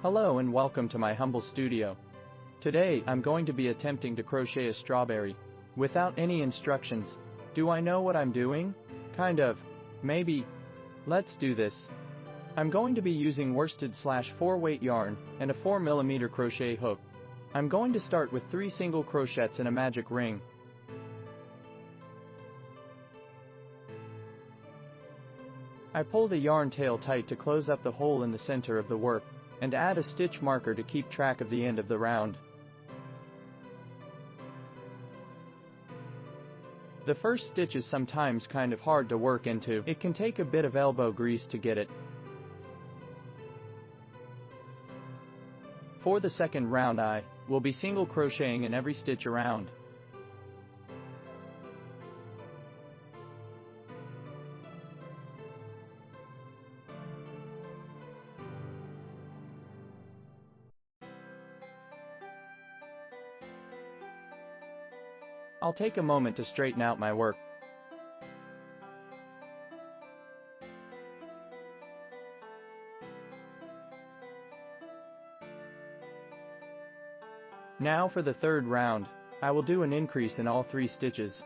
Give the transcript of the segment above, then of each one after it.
Hello and welcome to my humble studio. Today, I'm going to be attempting to crochet a strawberry without any instructions. Do I know what I'm doing? Kind of. Maybe. Let's do this. I'm going to be using worsted / 4-weight yarn and a 4mm crochet hook. I'm going to start with 3 single crochets and a magic ring. I pull the yarn tail tight to close up the hole in the center of the work, and add a stitch marker to keep track of the end of the round. The first stitch is sometimes kind of hard to work into. It can take a bit of elbow grease to get it. For the second round, I will be single crocheting in every stitch around. I'll take a moment to straighten out my work. Now for the third round, I will do an increase in all 3 stitches.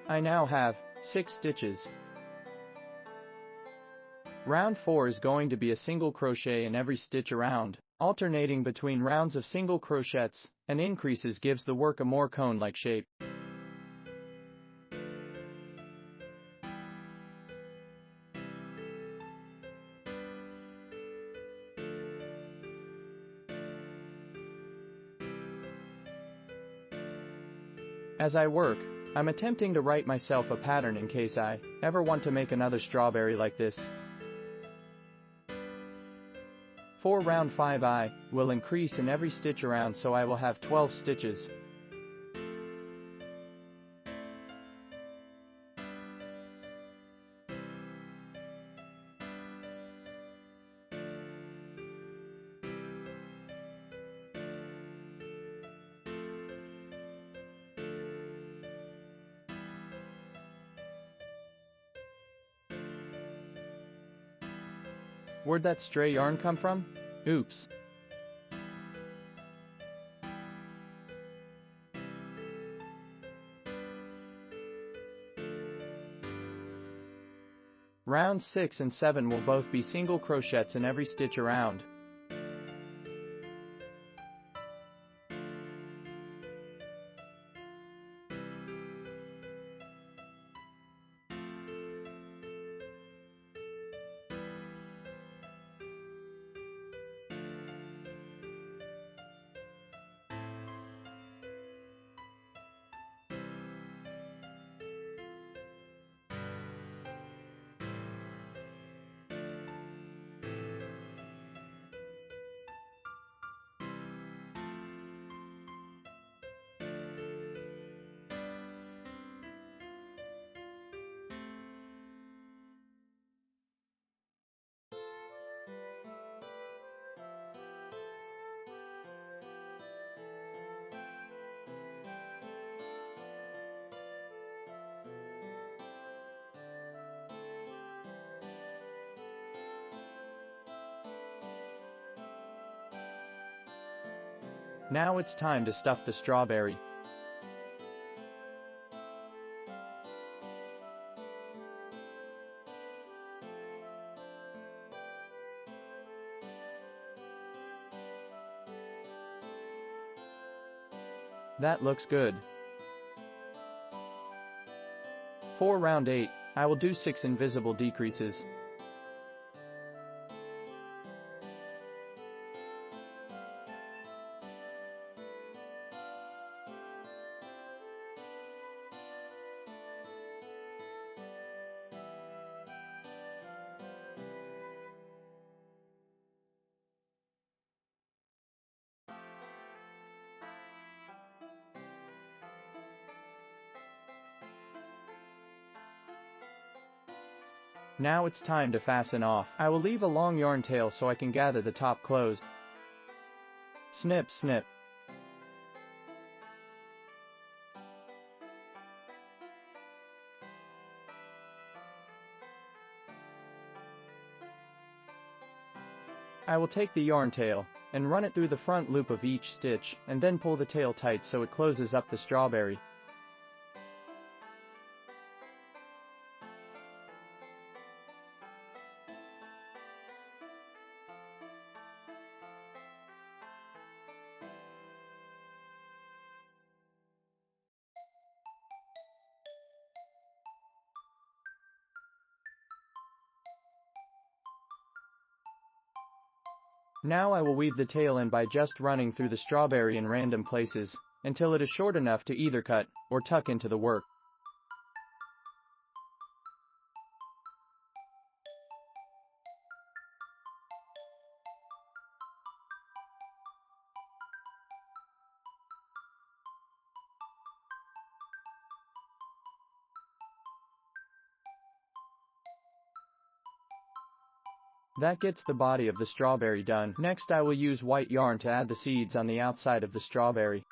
I now have 6 stitches. Round 4 is going to be a single crochet in every stitch around. Alternating between rounds of single crochets and increases gives the work a more cone-like shape. As I work, I'm attempting to write myself a pattern in case I ever want to make another strawberry like this. For round 5, I will increase in every stitch around, so I will have 12 stitches. Where'd that stray yarn come from? Oops. Rounds 6 and 7 will both be single crochets in every stitch around. Now it's time to stuff the strawberry. That looks good. For round 8, I will do 6 invisible decreases. Now it's time to fasten off. I will leave a long yarn tail so I can gather the top closed. Snip, snip. I will take the yarn tail and run it through the front loop of each stitch, and then pull the tail tight so it closes up the strawberry. Now I will weave the tail in by just running through the strawberry in random places, until it is short enough to either cut or tuck into the work. That gets the body of the strawberry done. Next I will use white yarn to add the seeds on the outside of the strawberry.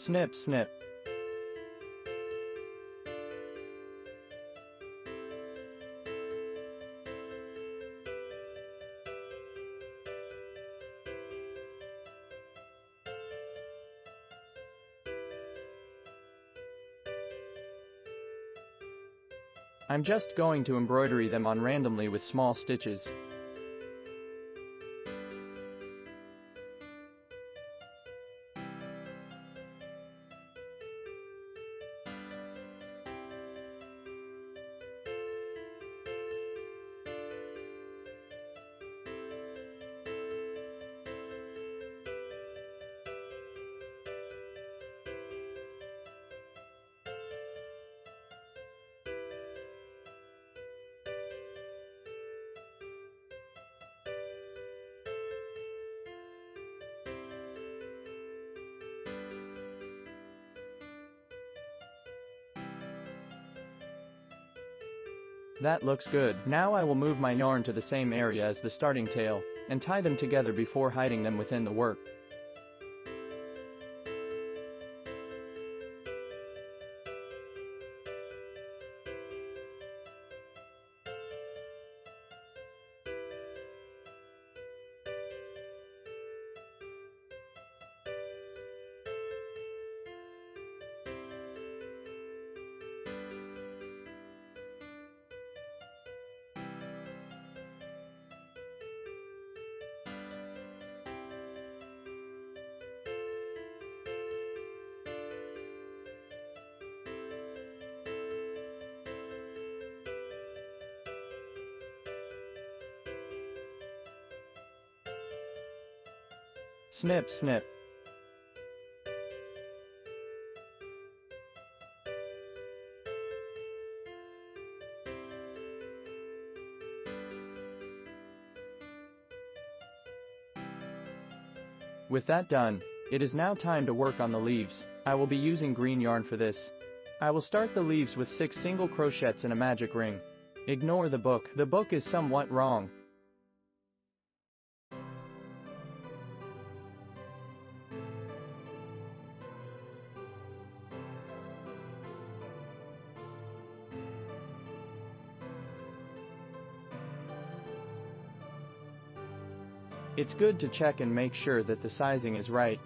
Snip, snip. I'm just going to embroidery them on randomly with small stitches. That looks good. Now I will move my yarn to the same area as the starting tail, and tie them together before hiding them within the work. Snip, snip. With that done, it is now time to work on the leaves. I will be using green yarn for this. I will start the leaves with 6 single crochets in a magic ring. Ignore the book. The book is somewhat wrong. It's good to check and make sure that the sizing is right.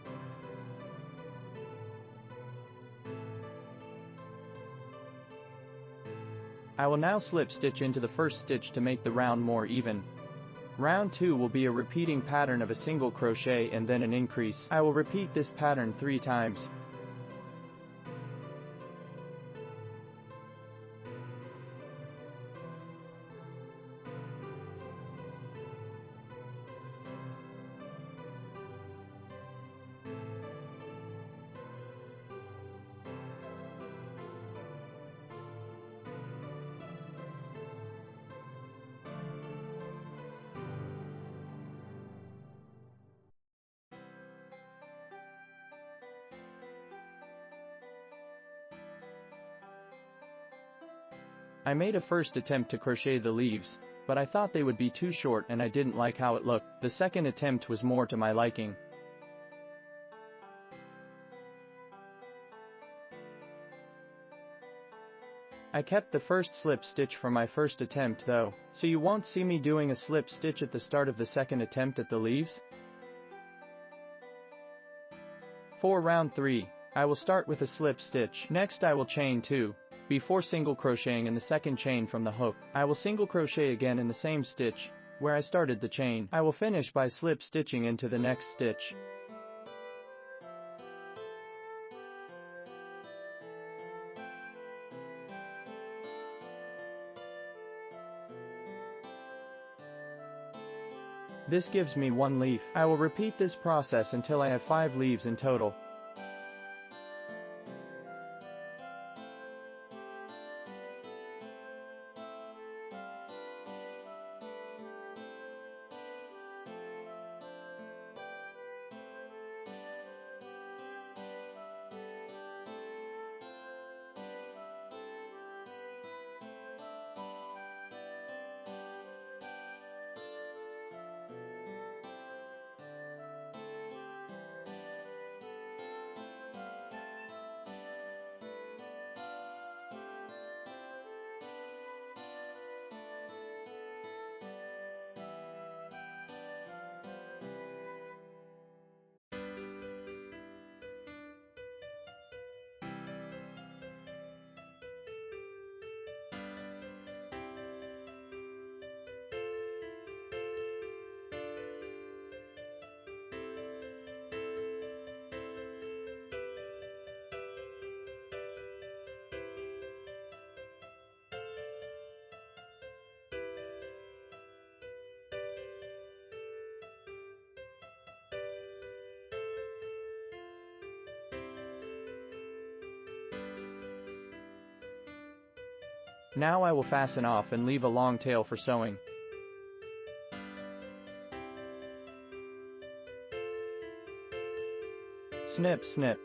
I will now slip stitch into the first stitch to make the round more even. Round 2 will be a repeating pattern of a single crochet and then an increase. I will repeat this pattern 3 times. I made a first attempt to crochet the leaves, but I thought they would be too short and I didn't like how it looked. The second attempt was more to my liking. I kept the first slip stitch from my first attempt though, so you won't see me doing a slip stitch at the start of the second attempt at the leaves. For round 3, I will start with a slip stitch. Next I will chain 2. Before single crocheting in the second chain from the hook, I will single crochet again in the same stitch, where I started the chain. I will finish by slip stitching into the next stitch. This gives me 1 leaf. I will repeat this process until I have 5 leaves in total. Now I will fasten off and leave a long tail for sewing. Snip, snip.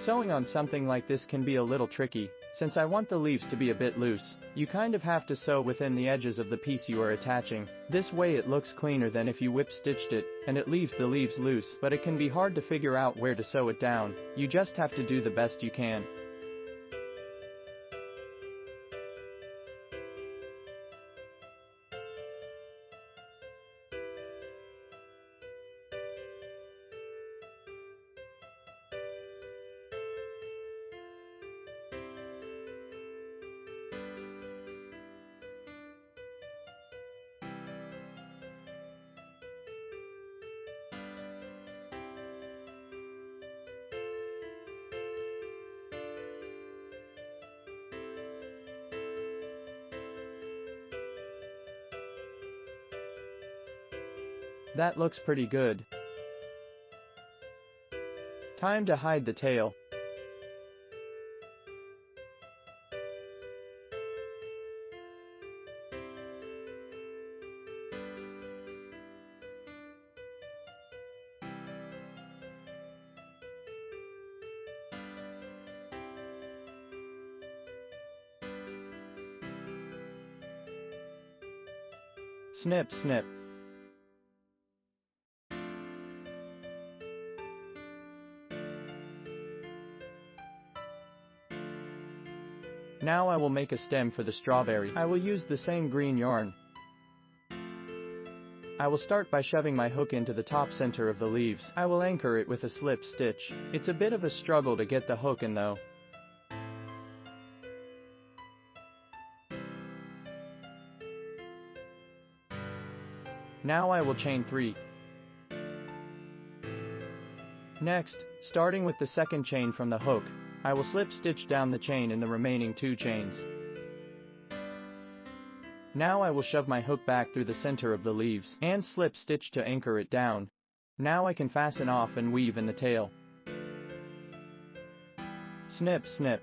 Sewing on something like this can be a little tricky, since I want the leaves to be a bit loose. You kind of have to sew within the edges of the piece you are attaching. This way it looks cleaner than if you whip stitched it, and it leaves the leaves loose. But it can be hard to figure out where to sew it down. You just have to do the best you can. That looks pretty good. Time to hide the tail. Snip, snip. Now I will make a stem for the strawberry. I will use the same green yarn. I will start by shoving my hook into the top center of the leaves. I will anchor it with a slip stitch. It's a bit of a struggle to get the hook in though. Now I will chain 3. Next, starting with the second chain from the hook, I will slip stitch down the chain in the remaining 2 chains. Now I will shove my hook back through the center of the leaves and slip stitch to anchor it down. Now I can fasten off and weave in the tail. Snip, snip.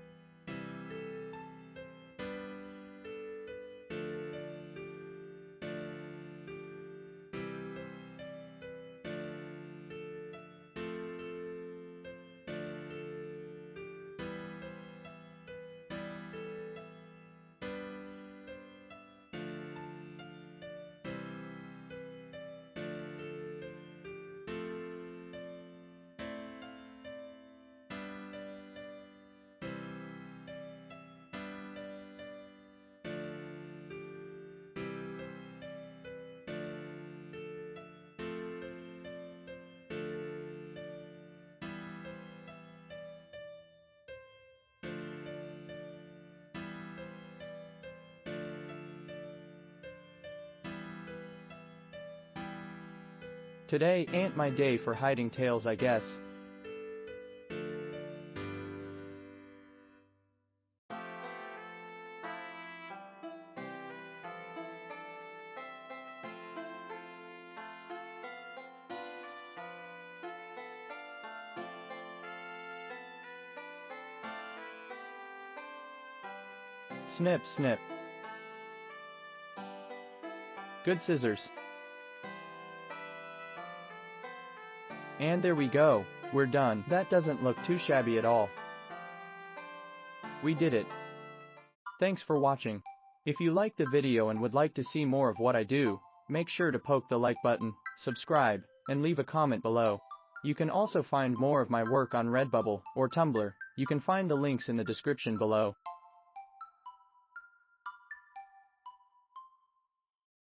Today ain't my day for hiding tails, I guess. Snip, snip. Good scissors. And there we go, we're done. That doesn't look too shabby at all. We did it. Thanks for watching. If you liked the video and would like to see more of what I do, make sure to poke the like button, subscribe, and leave a comment below. You can also find more of my work on Redbubble or Tumblr. You can find the links in the description below.